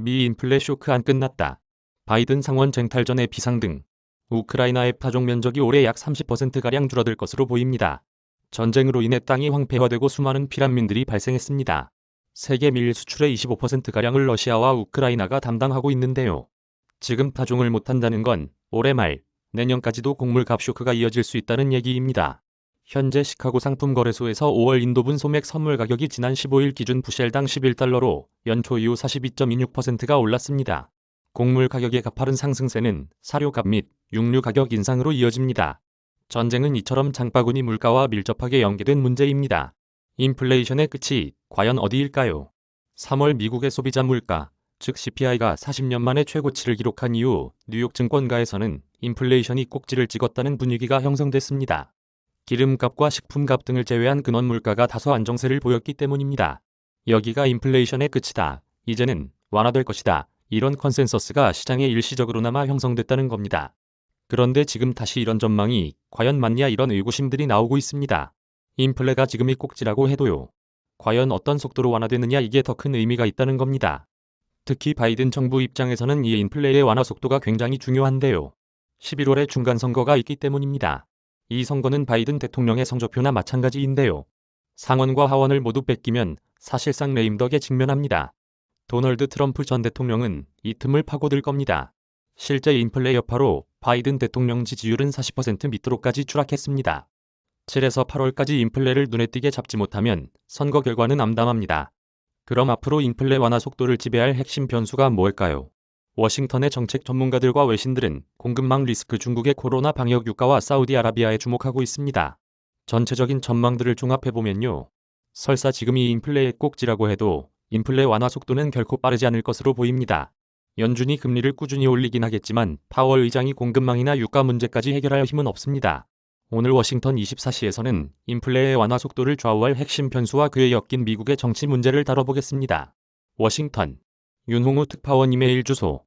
미 인플레 쇼크 안 끝났다. 바이든 상원 쟁탈전의 비상등. 우크라이나의 파종 면적이 올해 약 30%가량 줄어들 것으로 보입니다. 전쟁으로 인해 땅이 황폐화되고 수많은 피난민들이 발생했습니다. 세계 밀 수출의 25%가량을 러시아와 우크라이나가 담당하고 있는데요. 지금 파종을 못한다는 건 올해 말, 내년까지도 곡물값 쇼크가 이어질 수 있다는 얘기입니다. 현재 시카고 상품거래소에서 5월 인도분 소맥 선물 가격이 지난 15일 기준 부셸당 11달러로 연초 이후 42.26%가 올랐습니다. 곡물 가격의 가파른 상승세는 사료값 및 육류 가격 인상으로 이어집니다. 전쟁은 이처럼 장바구니 물가와 밀접하게 연계된 문제입니다. 인플레이션의 끝이 과연 어디일까요? 3월 미국의 소비자 물가, 즉 CPI가 40년 만에 최고치를 기록한 이후 뉴욕 증권가에서는 인플레이션이 꼭지를 찍었다는 분위기가 형성됐습니다. 기름값과 식품값 등을 제외한 근원 물가가 다소 안정세를 보였기 때문입니다. 여기가 인플레이션의 끝이다. 이제는 완화될 것이다. 이런 컨센서스가 시장에 일시적으로나마 형성됐다는 겁니다. 그런데 지금 다시 이런 전망이 과연 맞냐 이런 의구심들이 나오고 있습니다. 인플레가 지금이 꼭지라고 해도요. 과연 어떤 속도로 완화되느냐 이게 더 큰 의미가 있다는 겁니다. 특히 바이든 정부 입장에서는 이 인플레의 완화 속도가 굉장히 중요한데요. 11월에 중간선거가 있기 때문입니다. 이 선거는 바이든 대통령의 성적표나 마찬가지인데요. 상원과 하원을 모두 뺏기면 사실상 레임덕에 직면합니다. 도널드 트럼프 전 대통령은 이 틈을 파고들 겁니다. 실제 인플레 여파로 바이든 대통령 지지율은 40% 밑으로까지 추락했습니다. 7에서 8월까지 인플레를 눈에 띄게 잡지 못하면 선거 결과는 암담합니다. 그럼 앞으로 인플레 완화 속도를 지배할 핵심 변수가 뭘까요? 워싱턴의 정책 전문가들과 외신들은 공급망 리스크, 중국의 코로나 방역 유가와 사우디아라비아에 주목하고 있습니다. 전체적인 전망들을 종합해보면요. 설사 지금이 인플레의 꼭지라고 해도 인플레 완화 속도는 결코 빠르지 않을 것으로 보입니다. 연준이 금리를 꾸준히 올리긴 하겠지만 파월 의장이 공급망이나 유가 문제까지 해결할 힘은 없습니다. 오늘 워싱턴 24시에서는 인플레의 완화 속도를 좌우할 핵심 변수와 그에 엮인 미국의 정치 문제를 다뤄보겠습니다. 워싱턴 윤홍우 특파원 이메일 주소